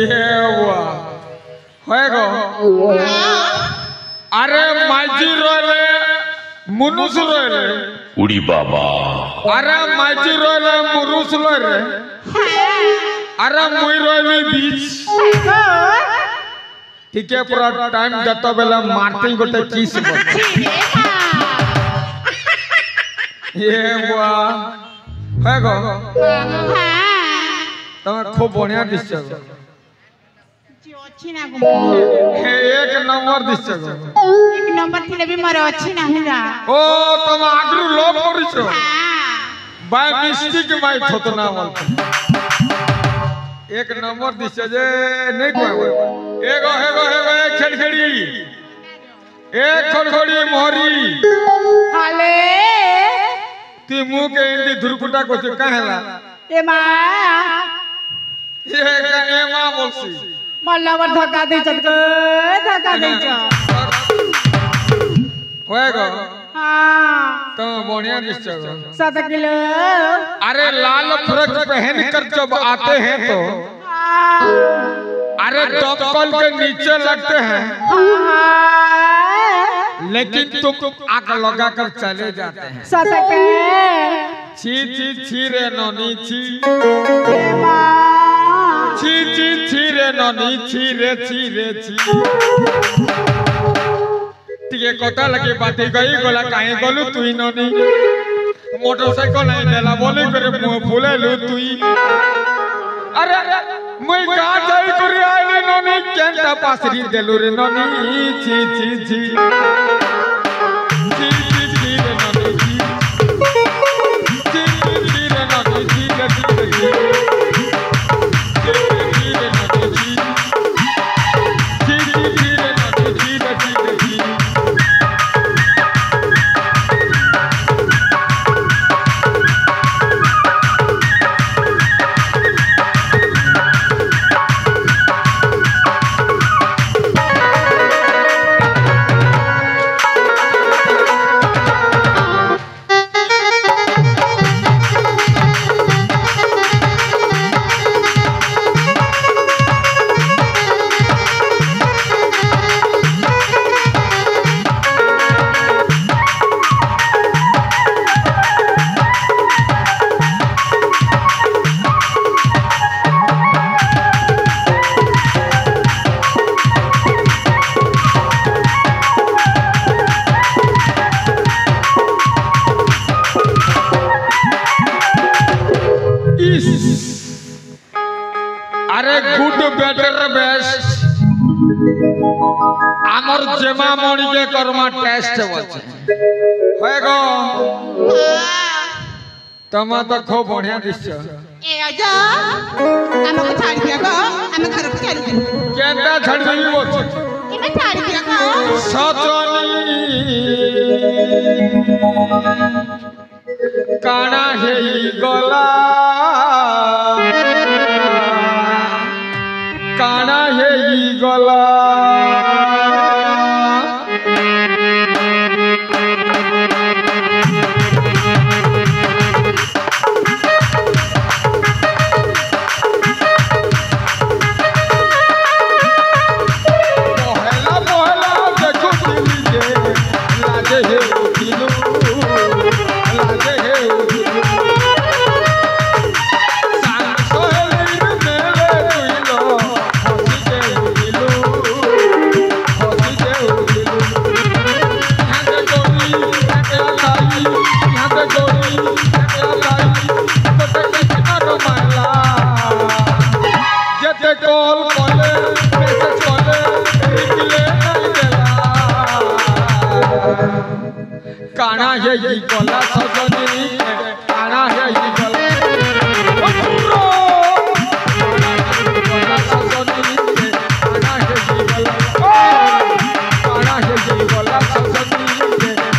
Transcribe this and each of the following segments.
ये हुआ होएगो अरे माइजी रोले मुनुस रोले उड़ी बाबा अरे माइजी रोले मुरुस रोले अरे मुई रोले बीच ठीक है पूरा टाइम देता बेला मारते गोटे किस ये हुआ होएगो तमे खूब बढ़िया दिसछ अच्छी ना हे एक नंबर दिसछ एक नंबर थिले भी मोर अच्छी नाही जा ओ तुम आगरू लो करिছো बाय मिस्टेक माय थतना बोल एक नंबर दिसछ जे नहीं कहबो एगो एक खेड़खेड़ी एक खड़खड़ी मोहरी हाले ती मुंह के इंदी धुरकुटा को काहेला ए मां ये का ए मां बोलसी मल्लावर धक्का दे चटक धक्का दे छ होएगो हां तो बढ़िया दिसछ 7 किलो अरे लाल फ्रॉक पहन कर जब आते हैं तो अरे दबकल के नीचे लगते हैं लेकिन तुम आग लगा कर चले जाते हैं 7 के छी छी छी रे ननी छी छी छी छी रे ननी छी रे छी टिके कथा लगे बात गई गोला काहे गलु तुई ननी मोटरसाइकिल नहीं देला बोले करे मुंह फुलेलु तुई अरे मैं का जाई करी आइली ननी केनता पासरी देलु रे ननी छी छी छी छी छी रे ननी छी छी छी रे ननी छी रे छी रे ननी छी अरे गुड बेटर बेस्ट आमर जेमा मणि के कर्मा टेस्ट बचे होएगो तमा तो खूब बढ़िया दिसछ ए आजा हमको छाड़ दिया गो हम घर को चल गए केनता छाड़ देबी बोछ इमे छाड़ दिया गो सचनी काना हेई गला काना हेई गला काना है ये गला सजनी काना है ये गला सजनी काना है ये गला काना है ये गला सजनी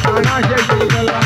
काना है ये गला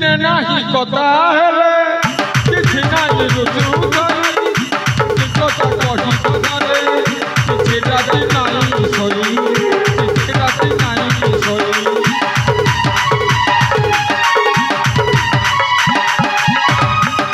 दिने नाही कथा हेले किछि नाही रुचु धरी कथा कहि कथारे किछि राति नाही सोई किछि राति नाही सोई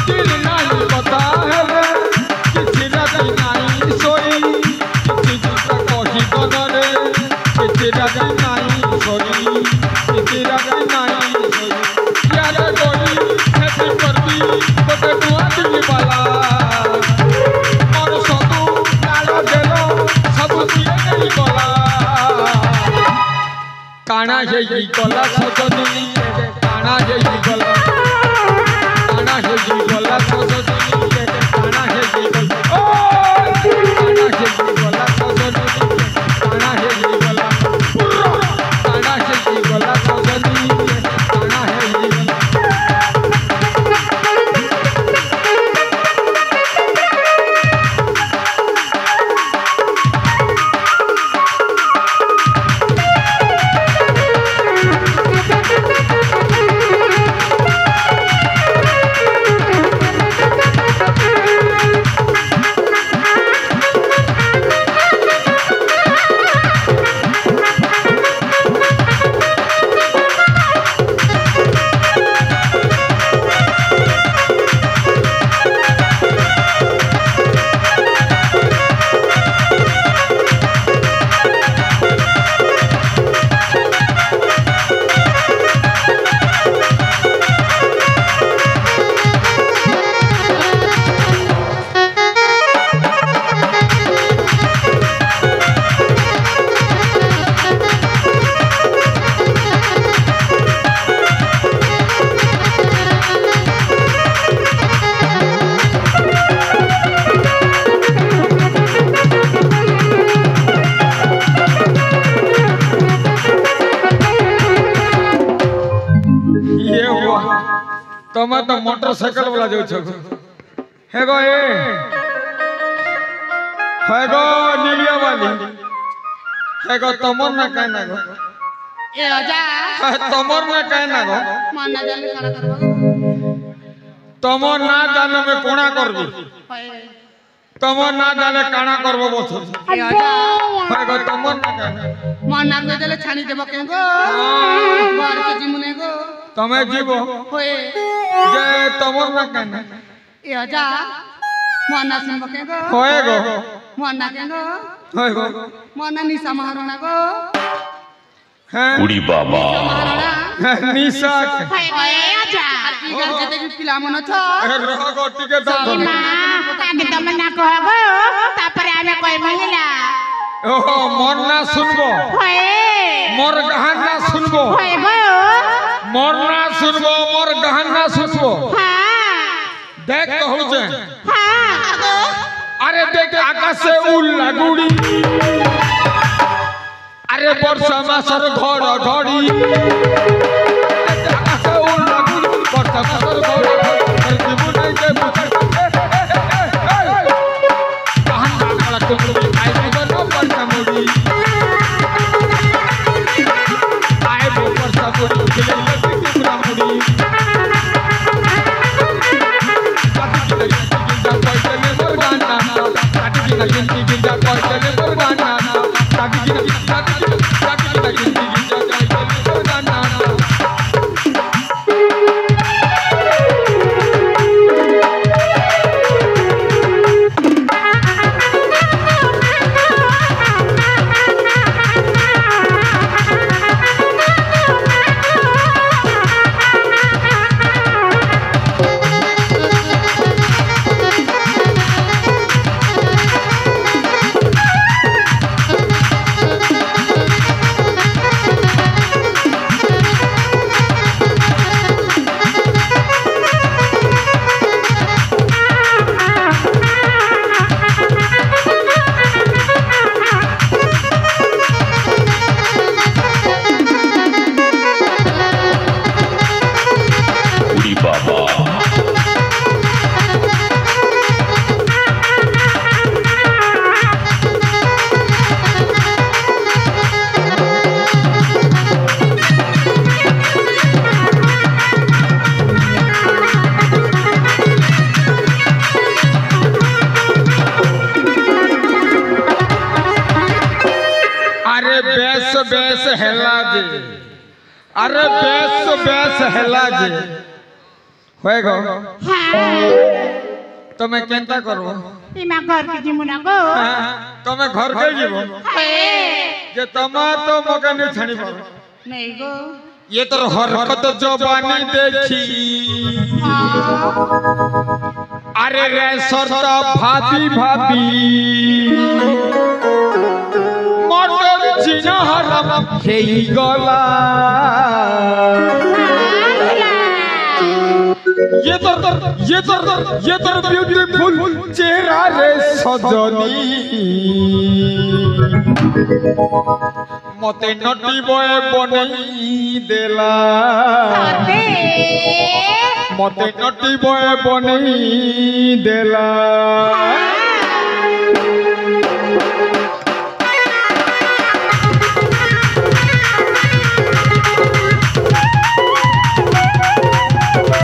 दिने नाही कथा हेले किछि राति नाही सोई किछि कथा कहि कथारे किछि राति नाही सोई किछि राति नाही सोई याद कोई खेती करती गोटे नुआ दिल्ली वाला मोर सबू लाड़ देलो सबू किए नहीं गला काना हेई गला सजनी काना हेई गला काना हेई गला सजनी काना हेई गला ओ काना हेई गला सजनी काना हेई गला काना हेई गला सजनी काना हेई गला तमे तो मोटरसाइकिल वाला जो छो हे गो नीलिया वाली हे गो तमर ना काहे ना गो ए अजा तमर ना काहे ना गो मन ना जाने काना करबो तमर ना जाने में कोना करबी तमर ना जाने काना करबो बस ए अजा हे गो तमर ना काहे मन ना को देले छानी देबो के गो बार के जिमुने गो तमे जीवो होए जे तमर ना काहे ए अजा मन ना सुनबो के गो होए गो मन ना के गो होए गो मन ना निशा महाराणा गो हैं उड़ी बाबा महाराणा निशा हाय हाय अजा ई गल जते भी पिला मन छ रह गो टिके दम आगे तमे ना कहबो तापरे आमे कोई महिला ओहो मोर ना सुनबो होए मोर गहन ना सुनबो होए गो मोर ना सुनबो मोर गहन ना सुनबो हां देख कहू जे हां अरे देख आकाश से उल्ला गुड़ी अरे वर्षा मासर घड़ घड़ी आकाश से उल्ला गुड़ी वर्षा मासर घड़ घड़ी जीव नहीं के बुझे गहन ना काला टुकड़ी आई को न वर्षा मुड़ी आए वो वर्षा मुड़ी खिले लगी टुकड़ा मुड़ी अरे बेस बेस हेला जे होए गो तो मैं केंता करबो इमा घर के जिमुना गो तो मैं घर के जीवो जे तमा तो मका नहीं छानी पर नहीं गो ये तो हरकत जवानी देखी अरे रे सरता भाभी भाभी मोटर चिन्ह हरम हेई गला ये तो ब्यूटीफुल चेहरा रे सजनी मते नटी बॉय बनई देला मते नटी बॉय बनई देला